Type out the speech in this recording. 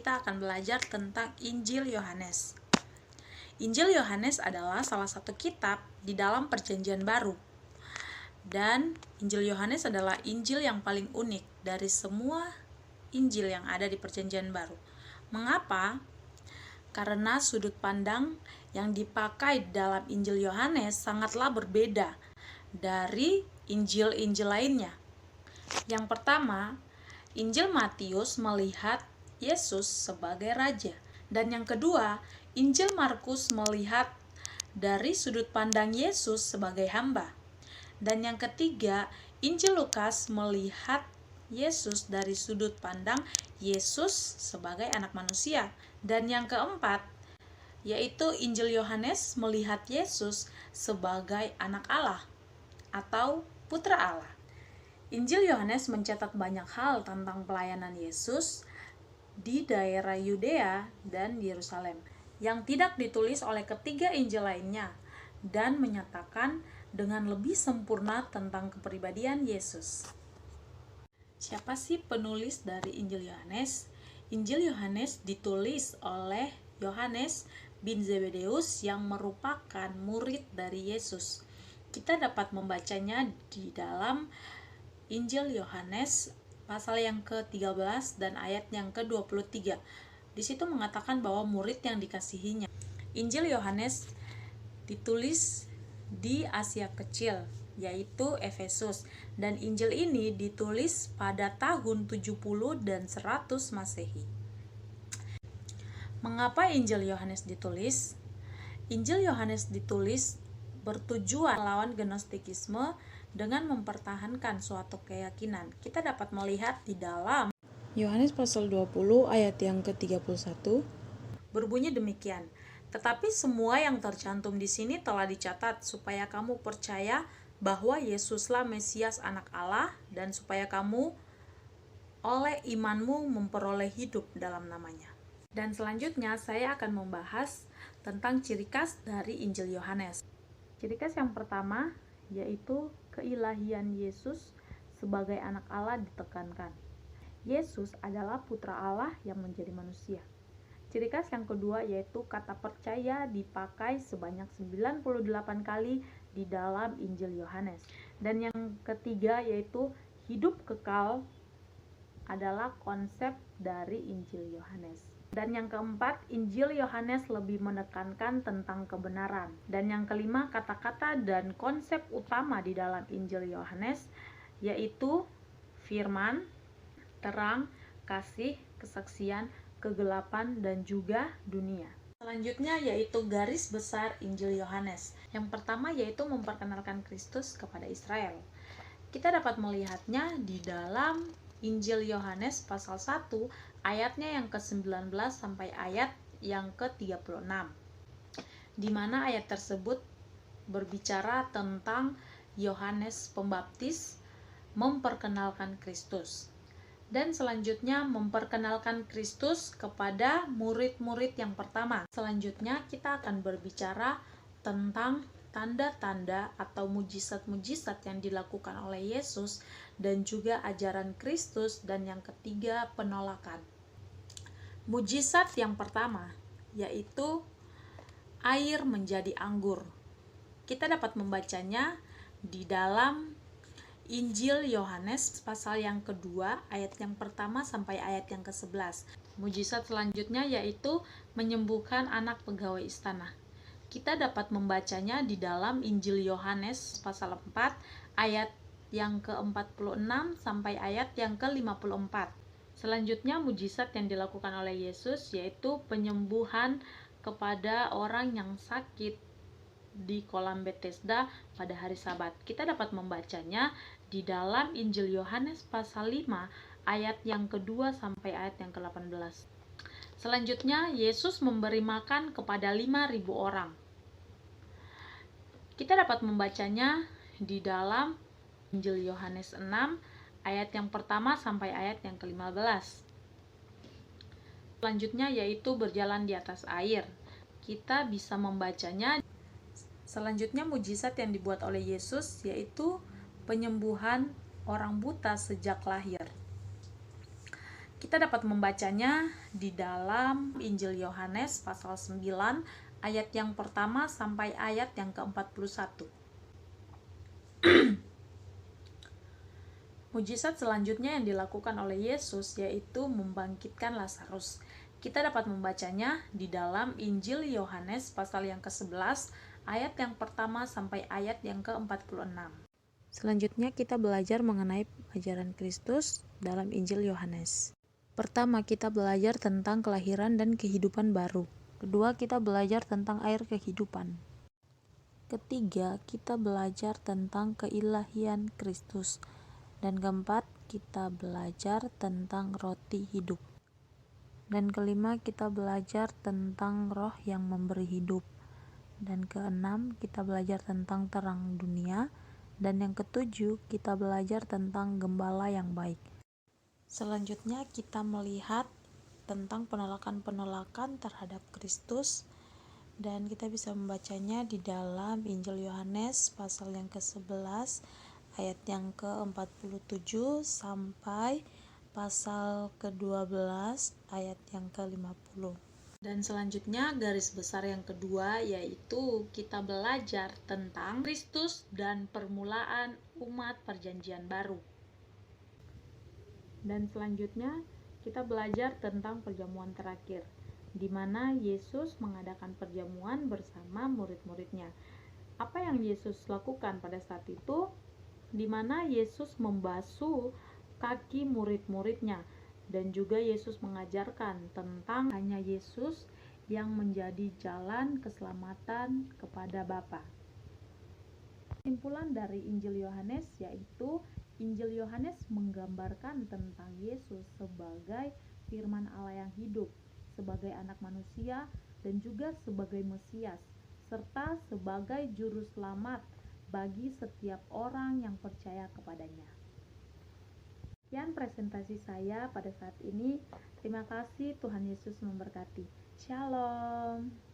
kita akan belajar tentang Injil Yohanes. Injil Yohanes adalah salah satu kitab di dalam Perjanjian Baru. Dan Injil Yohanes adalah Injil yang paling unik dari semua Injil yang ada di Perjanjian Baru. Mengapa? Karena sudut pandang yang dipakai dalam Injil Yohanes sangatlah berbeda dari Injil-Injil lainnya. Yang pertama, Injil Matius melihat Yesus sebagai raja. Dan yang kedua, Injil Markus melihat dari sudut pandang Yesus sebagai hamba. Dan yang ketiga, Injil Lukas melihat Yesus dari sudut pandang Yesus sebagai anak manusia. Dan yang keempat, yaitu Injil Yohanes melihat Yesus sebagai anak Allah atau putra Allah. Injil Yohanes mencatat banyak hal tentang pelayanan Yesus di daerah Yudea dan Yerusalem yang tidak ditulis oleh ketiga Injil lainnya dan menyatakan dengan lebih sempurna tentang kepribadian Yesus. Siapa sih penulis dari Injil Yohanes? Injil Yohanes ditulis oleh Yohanes bin Zebedeus yang merupakan murid dari Yesus. Kita dapat membacanya di dalam Injil Yohanes pasal yang ke-13 dan ayat yang ke-23. Di situ mengatakan bahwa murid yang dikasihinya. Injil Yohanes ditulis di Asia Kecil, yaitu Efesus, dan Injil ini ditulis pada tahun 70 dan 100 Masehi. Mengapa Injil Yohanes ditulis? Injil Yohanes ditulis bertujuan melawan gnostikisme dengan mempertahankan suatu keyakinan. Kita dapat melihat di dalam Yohanes pasal 20 ayat yang ke-31 berbunyi demikian. Tetapi semua yang tercantum di sini telah dicatat supaya kamu percaya bahwa Yesuslah Mesias anak Allah dan supaya kamu oleh imanmu memperoleh hidup dalam namanya. Dan selanjutnya saya akan membahas tentang ciri khas dari Injil Yohanes. Ciri khas yang pertama yaitu keilahian Yesus sebagai anak Allah ditekankan. Yesus adalah putra Allah yang menjadi manusia. Ciri khas yang kedua yaitu kata percaya dipakai sebanyak 98 kali di dalam Injil Yohanes. Dan yang ketiga yaitu hidup kekal adalah konsep dari Injil Yohanes. Dan yang keempat, Injil Yohanes lebih menekankan tentang kebenaran. Dan yang kelima, kata-kata dan konsep utama di dalam Injil Yohanes yaitu firman, terang, kasih, kesaksian, kegelapan, dan juga dunia. Selanjutnya yaitu garis besar Injil Yohanes. Yang pertama yaitu memperkenalkan Kristus kepada Israel. Kita dapat melihatnya di dalam Injil Yohanes pasal 1 ayatnya yang ke-19 sampai ayat yang ke-36. Di mana ayat tersebut berbicara tentang Yohanes Pembaptis memperkenalkan Kristus. Dan selanjutnya memperkenalkan Kristus kepada murid-murid yang pertama. Selanjutnya kita akan berbicara tentang tanda-tanda atau mujizat-mujizat yang dilakukan oleh Yesus dan juga ajaran Kristus, dan yang ketiga penolakan. Mujizat yang pertama yaitu air menjadi anggur. Kita dapat membacanya di dalam Injil Yohanes pasal yang kedua ayat yang pertama sampai ayat yang ke-11. Mujizat selanjutnya yaitu menyembuhkan anak pegawai istana. Kita dapat membacanya di dalam Injil Yohanes pasal 4 ayat yang ke-46 sampai ayat yang ke-54. Selanjutnya mujizat yang dilakukan oleh Yesus yaitu penyembuhan kepada orang yang sakit di kolam Bethesda pada hari Sabat. Kita dapat membacanya di dalam Injil Yohanes pasal 5 ayat yang kedua sampai ayat yang ke-18. Selanjutnya Yesus memberi makan kepada 5.000 orang. Kita dapat membacanya di dalam Injil Yohanes 6 ayat yang pertama sampai ayat yang ke-15. Selanjutnya yaitu berjalan di atas air. Kita bisa membacanya. Selanjutnya mujizat yang dibuat oleh Yesus yaitu penyembuhan orang buta sejak lahir. Kita dapat membacanya di dalam Injil Yohanes pasal 9 ayat yang pertama sampai ayat yang ke-41. Mujizat selanjutnya yang dilakukan oleh Yesus yaitu membangkitkan Lazarus. Kita dapat membacanya di dalam Injil Yohanes pasal yang ke-11 ayat yang pertama sampai ayat yang ke-46. Selanjutnya kita belajar mengenai ajaran Kristus dalam Injil Yohanes. Pertama, kita belajar tentang kelahiran dan kehidupan baru. Kedua, kita belajar tentang air kehidupan. Ketiga, kita belajar tentang keilahian Kristus. Dan keempat, kita belajar tentang roti hidup. Dan kelima, kita belajar tentang roh yang memberi hidup. Dan keenam, kita belajar tentang terang dunia. Dan yang ketujuh, kita belajar tentang gembala yang baik. Selanjutnya kita melihat tentang penolakan-penolakan terhadap Kristus, dan kita bisa membacanya di dalam Injil Yohanes pasal yang ke-11 ayat yang ke-47 sampai pasal ke-12 ayat yang ke-50. Dan selanjutnya garis besar yang kedua yaitu kita belajar tentang Kristus dan permulaan umat perjanjian baru. Dan selanjutnya kita belajar tentang perjamuan terakhir, di mana Yesus mengadakan perjamuan bersama murid-muridnya. Apa yang Yesus lakukan pada saat itu? Di mana Yesus membasuh kaki murid-muridnya, dan juga Yesus mengajarkan tentang hanya Yesus yang menjadi jalan keselamatan kepada Bapa. Kesimpulan dari Injil Yohanes yaitu Injil Yohanes menggambarkan tentang Yesus sebagai firman Allah yang hidup, sebagai anak manusia, dan juga sebagai Mesias, serta sebagai juru selamat bagi setiap orang yang percaya kepadanya. Sekian presentasi saya pada saat ini. Terima kasih, Tuhan Yesus memberkati. Shalom.